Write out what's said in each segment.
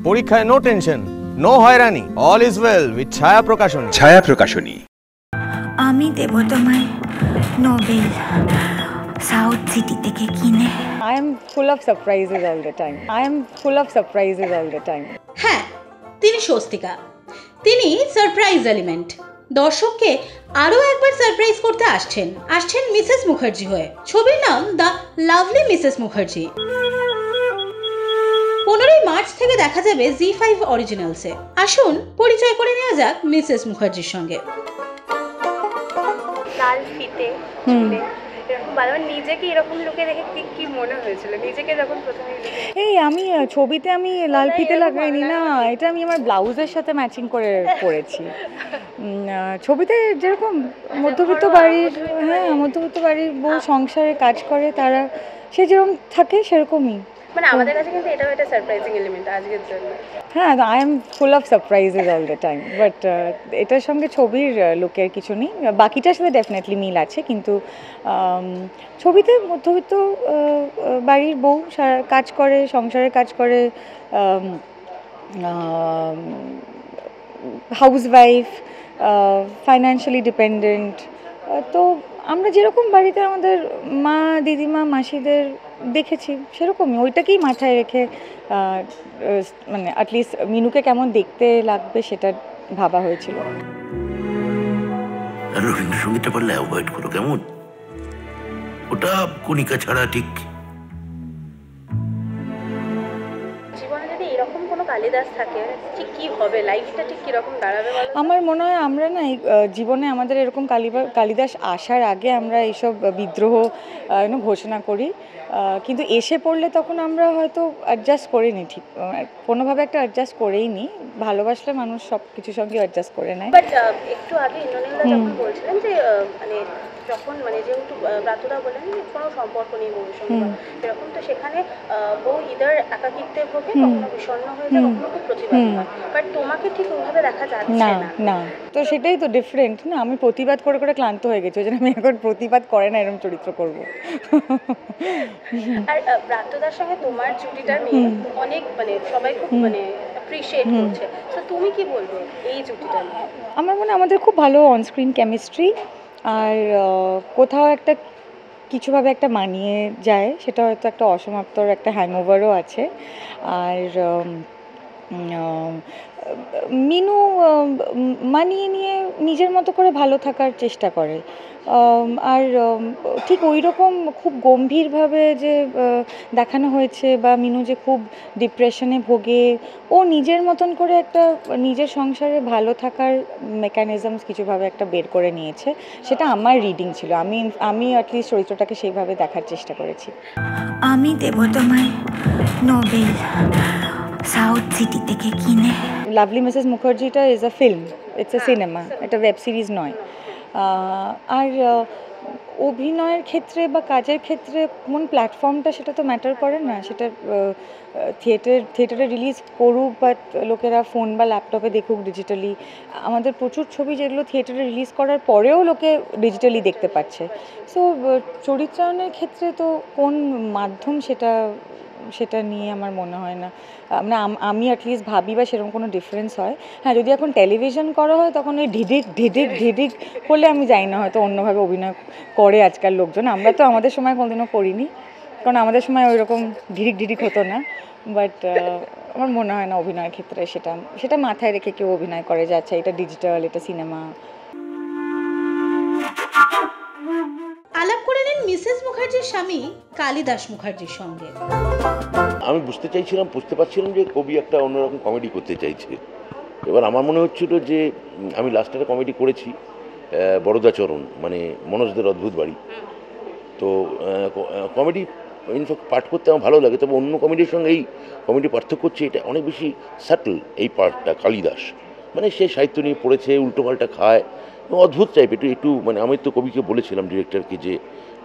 পরীক্ষায় no tension, no হয়রানি, all is well with ছায়া প্রকাশনী। ছায়া প্রকাশনী। আমি দেব তোমায় নোবেল সাউথ সিটি থেকে কিনে। I am full of surprises all the time. I am full of surprises all the time. হ্যাঁ, তিনি স্বস্তিকা, তিনি সারপ্রাইজ এলিমেন্ট। দর্শককে আরও একবার সারপ্রাইজ করতে আসছেন মিসেস মুখার্জি হয়ে। ছবির নাম the lovely Mrs Mukherjee. 15 March থেকে দেখা যাবে জি5 অরিজিনালসে। আসুন পরিচয় করে নেওয়া যাক মিসেস মুখার্জির সঙ্গে। লাল ফিতে এরকম বারবার নিজেকে এরকম লুকে দেখে কি মনে হয়েছিল নিজেকে যখন প্রথমে? এই আমি ছবিতে আমি লাল ফিতে লাগাইনি না, এটা আমি আমার ব্লাউজের সাথে ম্যাচিং করে পরেছি। ছবিতে যেরকম মধ্যবিত্ত বাড়ির, হ্যাঁ মধ্যবিত্ত বাড়ির বউ সংসারে কাজ করে, তারা সে যেরকম থাকে সেরকমই। মানে আমাদের কাছে কিন্তু এটাও একটা সারপ্রাইজিং এলিমেন্ট আজকের জন্য। হ্যাঁ, I am full of surprises all the time, but এটার সঙ্গে ছবির লুকের কিছু নেই। বাকিটার সাথে ডেফিনেটলি মিল আছে, কিন্তু ছবিতে মধ্যবিত্ত বাড়ির বউ কাজ করে, সংসারের কাজ করে, হাউসওয়াইফ, ফাইন্যান্সিয়ালি ডিপেন্ডেন্ট। তো আমরা যেরকম বাড়িতে আমাদের মা, দিদিমা, মাসিদের দেখেছি সেরকমই, ওইটাকেই মাথায় রেখে মানে অ্যাটলিস্ট মিনুকে কেমন দেখতে লাগবে সেটা ভাবা হয়েছিল। রবীন্দ্রসঙ্গীতটা পারলে অ্যাভয়েড করো, কেমন? ওটা কণিকা ছাড়া ঠিক। জীবনে যদি এরকম কোনো কালিদাস থাকে ঠিক কি হবে, লাইফটা ঠিক কিরকম দাঁড়াবে? আমার মনে হয় আমরা না জীবনে আমাদের এরকম কালিদাস আসার আগে আমরা এইসব বিদ্রোহ ঘোষণা করি, কিন্তু এসে পড়লে তখন আমরা হয়তো অ্যাডজাস্ট করিনি, ঠিক কোনোভাবে একটা অ্যাডজাস্ট করেই নি। ভালোবাসলে মানুষ সব কিছুর সঙ্গে অ্যাডজাস্ট করে নেয়। বাট একটু আগে ইন্দ্রনীলদা যখন বলছিলেন যে মানে যখন মানে যেহেতু ব্রাত্যদা বলেন যে কোনো সম্পর্ক নেই বউর সঙ্গে এরকম, তো সেখানে বউ ইদার একাকিত্বে ভোগে, কখনো বিষণ্ণ হয়ে যায়, কখনো খুব প্রতিবাদ হয়, বাট তোমাকে ঠিক ওইভাবে দেখা যাচ্ছে না না। না, তো সেটাই তো ডিফারেন্ট না। আমি প্রতিবাদ করে করে ক্লান্ত হয়ে গেছি, ওই জন্য আমি এখন প্রতিবাদ করে না এরকম চরিত্র করব। আর ব্রাত্যদার সঙ্গে তোমার জুটিটা নিয়ে অনেক মানে সবাই খুব মানে অ্যাপ্রিশিয়েট করছে, তো তুমি কি বলবে এই জুটিটা নিয়ে? আমার মনে হয় আমাদের খুব ভালো অনস্ক্রিন কেমিস্ট্রি, আর কোথাও একটা কিছুভাবে একটা মানিয়ে যায়, সেটা হয়তো একটা অসমাপ্তর একটা হ্যাংওভারও আছে। আর মিনু মানিয়ে নিয়ে নিজের মতো করে ভালো থাকার চেষ্টা করে, আর ঠিক ওই রকম খুব গম্ভীরভাবে যে দেখানো হয়েছে বা মিনু যে খুব ডিপ্রেশনে ভোগে, ও নিজের মতন করে একটা নিজের সংসারে ভালো থাকার মেকানিজমস কিছুভাবে একটা বের করে নিয়েছে, সেটা আমার রিডিং ছিল। আমি অ্যাটলিস্ট চরিত্রটাকে সেইভাবে দেখার চেষ্টা করেছি। আমি দেব তোমায় নোবেল সাউথ সিটি থেকে কিনে। লাভলি মিসেস মুখার্জিটা is a film, it's a cinema, এটা ওয়েব সিরিজ নয়। আর অভিনয়ের ক্ষেত্রে বা কাজের ক্ষেত্রে কোন প্ল্যাটফর্মটা সেটা তো ম্যাটার করে না, সেটা থিয়েটারে রিলিজ করুক বা লোকেরা ফোন বা ল্যাপটপে দেখুক ডিজিটালি। আমাদের প্রচুর ছবি যেগুলো থিয়েটারে রিলিজ করার পরেও লোকে ডিজিটালি দেখতে পাচ্ছে। সো চরিত্রায়নের ক্ষেত্রে তো কোন মাধ্যম সেটা নিয়ে আমার মনে হয় না, মানে আমি অ্যাটলিস্ট ভাবি বা সেরকম কোনো ডিফারেন্স হয়। হ্যাঁ, যদি এখন টেলিভিশন করা হয় তখন ওই ঢিডিক করলে আমি জানি না, হয়তো অন্যভাবে অভিনয় করে আজকাল লোকজন। আমরা তো আমাদের সময় কোনোদিনও করিনি, কারণ আমাদের সময় ওই রকম ঢিডিক হতো না। বাট আমার মনে হয় না অভিনয়ের ক্ষেত্রে সেটা মাথায় রেখে কেউ অভিনয় করে যে আচ্ছা এটা ডিজিটাল, এটা সিনেমা। আলাপ করে নিন মিসেস মুখার্জির স্বামী কালিদাস মুখার্জির সঙ্গে। আমি বুঝতে পারছিলাম যে কবি একটা অন্যরকম কমেডি করতে চাইছে। এবার আমার মনে হচ্ছিল যে আমি লাস্ট একটা কমেডি করেছি বরদাচরণ, মানে মনোজদের অদ্ভুত বাড়ি। তো কমেডি ইনফ্যাক্ট পাঠ করতে আমার ভালো লাগে, তবে অন্য কমেডির সঙ্গে এই কমেডি পার্থক্য হচ্ছে এটা অনেক বেশি সাটল। এই পার্টটা কালিদাস মানে সে সাহিত্য নিয়ে পড়েছে, উল্টোপাল্টা খায়, অদ্ভুত টাইপ একটু মানে আমি তো কবিকে বলেছিলাম ডিরেক্টরকে যে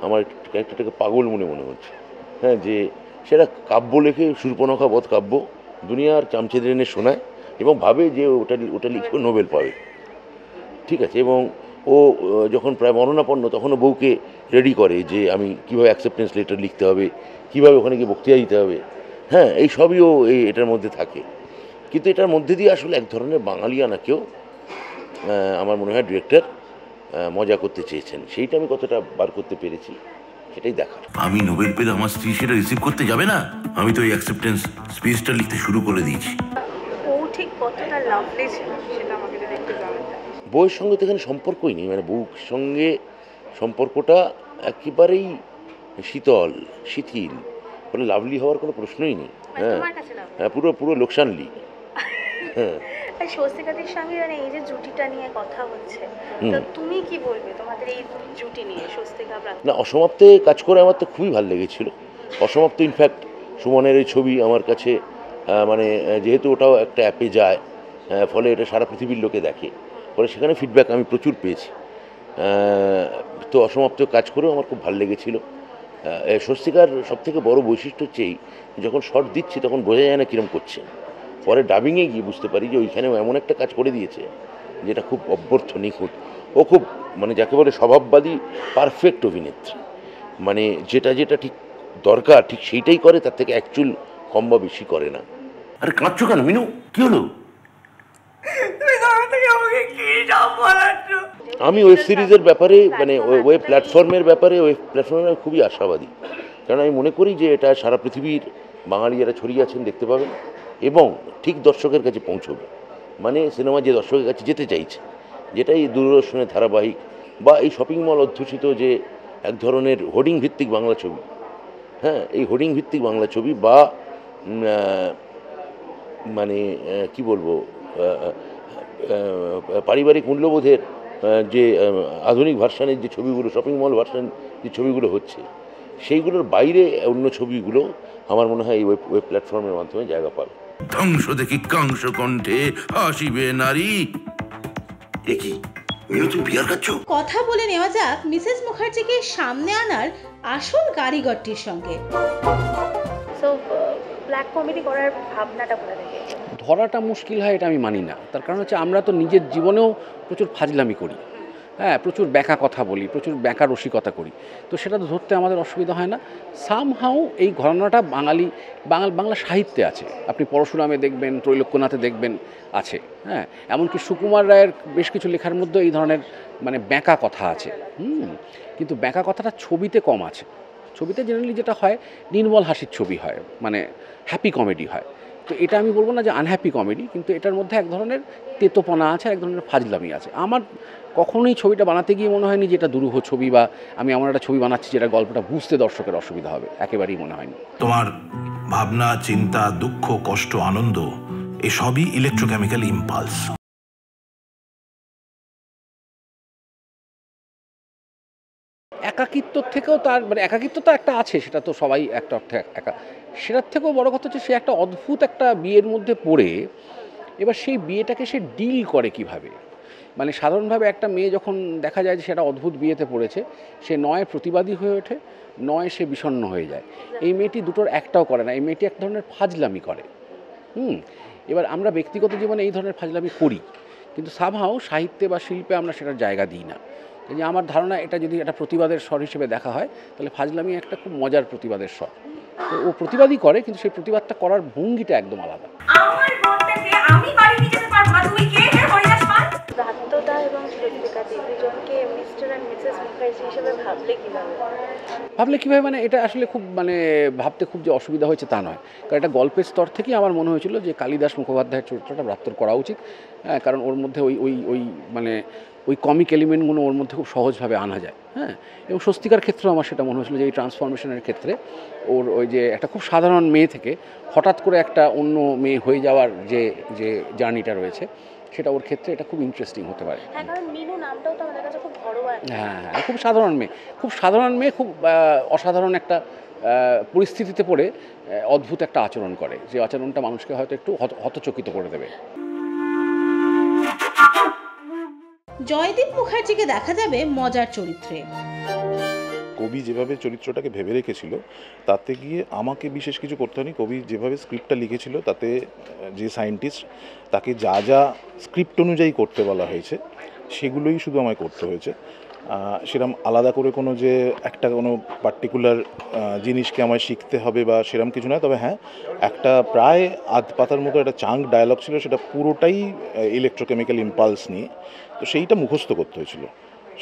আমার ক্যারেক্টারটাকে পাগল মনে হচ্ছে। হ্যাঁ, যে সেটা কাব্য লেখে, শূর্পণখা বধ কাব্য দুনিয়ার চামচেদের এনে শোনায় এবং ভাবে যে ওটা লিখে নোবেল পাবে, ঠিক আছে। এবং ও যখন প্রায় মরণাপন্ন তখনও বউকে রেডি করে যে আমি কীভাবে অ্যাকসেপ্টেন্স লেটার লিখতে হবে, কীভাবে ওখানে গিয়ে বক্তৃতা দিতে হবে। হ্যাঁ, এই সবই ও এটার মধ্যে থাকে। কিন্তু এটার মধ্যে দিয়ে আসলে এক ধরনের বাঙালিয়ানাকেও আমার মনে হয় ডিরেক্টর মজা করতে চেয়েছেন। সেইটা আমি কতটা বার করতে পেরেছি সেটাই দেখার। আমি নোবেল পেলে আমার স্ত্রী সেটা রিসিভ করতে যাবে না? আমি তো এই অ্যাকসেপ্টেন্স স্পিচটা লিখতে শুরু করে দিয়েছি। ও ঠিক কতটা লাভলি ছিল সেটা আমাকে যদি একটু জানাতে। বউয়ের সঙ্গে তো এখানে সম্পর্কই নেই, মানে বউর সঙ্গে সম্পর্কটা একেবারেই শীতল শিথিল, মানে লাভলি হওয়ার কোনো প্রশ্নই নেই। হ্যাঁ হ্যাঁ, পুরো পুরো লোকসানলি। হ্যাঁ, স্বস্তিকাদের সঙ্গে মানে এই যে জুটিটা নিয়ে কথা হচ্ছে, তো তুমি কি বলবে তোমাদের এই জুটি নিয়ে স্বস্তিকা না, অসমাপ্তে কাজ করে আমার তো খুবই ভালো লেগেছিল। অসমাপ্ত ইনফ্যাক্ট সুমনের এই ছবি আমার কাছে মানে যেহেতু ওটাও একটা অ্যাপে যায়, ফলে এটা সারা পৃথিবীর লোকে দেখে, ফলে সেখানে ফিডব্যাক আমি প্রচুর পেয়েছি। তো অসমাপ্ত কাজ করেও আমার খুব ভালো লেগেছিল। স্বস্তিকার সবথেকে বড় বৈশিষ্ট্য হচ্ছে এই, যখন শর্ট দিচ্ছি তখন বোঝা যায় না কীরকম করছে, পরে ডাবিংয়ে গিয়ে বুঝতে পারি যে ওইখানেও এমন একটা কাজ করে দিয়েছে যেটা খুব অভ্যর্থ নিখুঁত। ও খুব মানে যাকে বলে স্বভাববাদী পারফেক্ট অভিনেত্রী, মানে যেটা যেটা ঠিক দরকার ঠিক সেইটাই করে, তার থেকে অ্যাকচুয়াল কম বা বেশি করে না। আরে কাঁদছো কেন মিনু, কি হলো? আমি ওয়েব সিরিজের ব্যাপারে মানে ওয়েব প্ল্যাটফর্মের ব্যাপারে খুবই আশাবাদী, কারণ আমি মনে করি যে এটা সারা পৃথিবীর বাঙালি যারা ছড়িয়ে আছেন দেখতে পাবেন এবং ঠিক দর্শকের কাছে পৌঁছবে। মানে সিনেমা যে দর্শকের কাছে যেতে চাইছে, যেটা এই দূরদর্শনের ধারাবাহিক বা এই শপিং মল অধ্যুষিত যে এক ধরনের হোর্ডিং ভিত্তিক বাংলা ছবি, হ্যাঁ, এই হোর্ডিং ভিত্তিক বাংলা ছবি বা মানে কি বলবো, পারিবারিক মূল্যবোধের যে আধুনিক ভার্সানের যে ছবিগুলো, শপিং মল ভার্সান যে ছবিগুলো হচ্ছে, সেইগুলোর বাইরে অন্য ছবিগুলো আমার মনে হয় এই ওয়েব প্ল্যাটফর্মের মাধ্যমে জায়গা পাবে। ধ্বংস দেখি কাংস কণ্ঠে আসিবে নারী। কি মিনু, তুমি বিয়ার খাচ্ছ? কথা বলে নেওয়া যাক মিসেস মুখার্জিকে সামনে আনার আসল কারিগরটির সঙ্গে। সো ব্ল্যাক কমেডি করার ভাবনাটা কোথা থেকে? ধরাটা মুশকিল হয় এটা আমি মানি না। তার কারণ হচ্ছে আমরা তো নিজের জীবনেও প্রচুর ফাজলামি করি, হ্যাঁ, প্রচুর ব্যাকা কথা বলি, প্রচুর ব্যাকা রসিকতা করি, তো সেটা তো ধরতে আমাদের অসুবিধা হয় না। সামহাউ এই ঘটনাটা বাংলা সাহিত্যে আছে। আপনি পরশুরামে দেখবেন, ত্রৈলোক্যনাথে দেখবেন আছে, হ্যাঁ, এমনকি সুকুমার রায়ের বেশ কিছু লেখার মধ্যে এই ধরনের মানে ব্যাকা কথা আছে। কিন্তু ব্যাকা কথাটা ছবিতে কম আছে। ছবিতে জেনারেলি যেটা হয় নির্মল হাসির ছবি হয়, মানে হ্যাপি কমেডি হয়। তো এটা আমি বলবো না যে আনহ্যাপি কমেডি, কিন্তু এটার মধ্যে এক ধরনের তেতোপনা আছে, এক ধরনের ফাজলামি আছে। আমার কখনোই ছবিটা বানাতে গিয়ে মনে হয়নি যে এটা দুরূহ ছবি বা আমি এমন একটা ছবি বানাচ্ছি যেটা গল্পটা বুঝতে দর্শকের অসুবিধা হবে, একেবারেই মনে হয়নি। তোমার ভাবনা, চিন্তা, দুঃখ, কষ্ট, আনন্দ এসবই ইলেকট্রোকেমিক্যাল ইম্পালস। একাকিত্ব থেকেও তার মানে একাকিত্ব তো একটা আছে, সেটা তো সবাই একটা অর্থে একা, সেটার থেকেও বড় কথা হচ্ছে সে একটা অদ্ভুত একটা বিয়ের মধ্যে পড়ে এবার সেই বিয়েটাকে সে ডিল করে কিভাবে। মানে সাধারণভাবে একটা মেয়ে যখন দেখা যায় যে সেটা অদ্ভুত বিয়েতে পড়েছে, সে নয় প্রতিবাদী হয়ে ওঠে, নয় সে বিষণ্ণ হয়ে যায়। এই মেয়েটি দুটোর একটাও করে না, এই মেয়েটি এক ধরনের ফাজলামি করে। এবার আমরা ব্যক্তিগত জীবনে এই ধরনের ফাজলামি করি, কিন্তু সামহাও সাহিত্যে বা শিল্পে আমরা সেটার জায়গা দিই না। যে আমার ধারণা এটা যদি একটা প্রতিবাদের স্বর হিসেবে দেখা হয়, তাহলে ফাজলামি একটা খুব মজার প্রতিবাদের স্বর। তো ও প্রতিবাদই করে, কিন্তু সেই প্রতিবাদটা করার ভঙ্গিটা একদম আলাদা। আমার বোনটাকে আমি বাড়ি নিয়ে যেতে পারবো না, তুই কে হে হরিদাস পাল? ব্রাত্যদা এবং স্বস্তিকা দুজনকে মিস্টার অ্যান্ড মিসেস মুখার্জি হিসেবে ভাবলে কিভাবে মানে এটা আসলে খুব মানে ভাবতে খুব যে অসুবিধা হয়েছে তা নয়, কারণ এটা গল্পের স্তর থেকেই আমার মনে হয়েছিল যে কালিদাস মুখোপাধ্যায়ের চরিত্রটা ব্রাত্যর করা উচিত। হ্যাঁ, কারণ ওর মধ্যে ওই মানে ওই কমিক এলিমেন্টগুলো ওর মধ্যে খুব সহজভাবে আনা যায়। হ্যাঁ, এবং স্বস্তিকার ক্ষেত্রেও আমার সেটা মনে হয়েছিল যে এই ট্রান্সফরমেশনের ক্ষেত্রে ওর ওই যে একটা খুব সাধারণ মেয়ে থেকে হঠাৎ করে একটা অন্য মেয়ে হয়ে যাওয়ার যে যে জার্নিটা রয়েছে, সেটা ওর ক্ষেত্রে এটা খুব ইন্টারেস্টিং হতে পারে। হ্যাঁ, কারণ মিনু নামটাও তো আমাদের কাছে খুব ঘরোয়া। হ্যাঁ, খুব সাধারণ মেয়ে খুব অসাধারণ একটা পরিস্থিতিতে পড়ে অদ্ভুত একটা আচরণ করে, যে আচরণটা মানুষকে হয়তো একটু হতচকিত করে দেবে। জয়দীপ মুখার্জিকে দেখা যাবে মজার চরিত্রে। কবি যেভাবে চরিত্রটাকে ভেবে রেখেছিল তাতে গিয়ে আমাকে বিশেষ কিছু করতে হয়নি। কবি যেভাবে স্ক্রিপ্টটা লিখেছিল তাতে যে সায়েন্টিস্ট তাকে যা যা স্ক্রিপ্ট অনুযায়ী করতে বলা হয়েছে সেগুলোই শুধু আমায় করতে হয়েছে। সেরকম আলাদা করে কোনো যে একটা কোনো পার্টিকুলার জিনিসকে আমায় শিখতে হবে বা সেরকম কিছু নয়। তবে হ্যাঁ, একটা প্রায় আধ পাতার মতো একটা চাঙ্ক ডায়ালগ ছিল, সেটা পুরোটাই ইলেকট্রোকেমিক্যাল ইম্পালস নিয়ে, তো সেইটা মুখস্থ করতে হয়েছিল,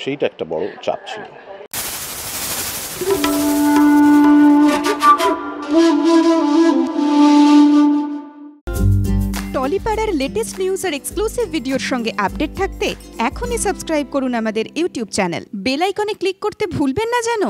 সেইটা একটা বড় চাপ ছিল। টলিপাড়ার লেটেস্ট নিউজ আর এক্সক্লুসিভ ভিডিওর সঙ্গে আপডেট থাকতে এখনই সাবস্ক্রাইব করুন আমাদের ইউটিউব চ্যানেল। বেল আইকনে ক্লিক করতে ভুলবেন না যেন।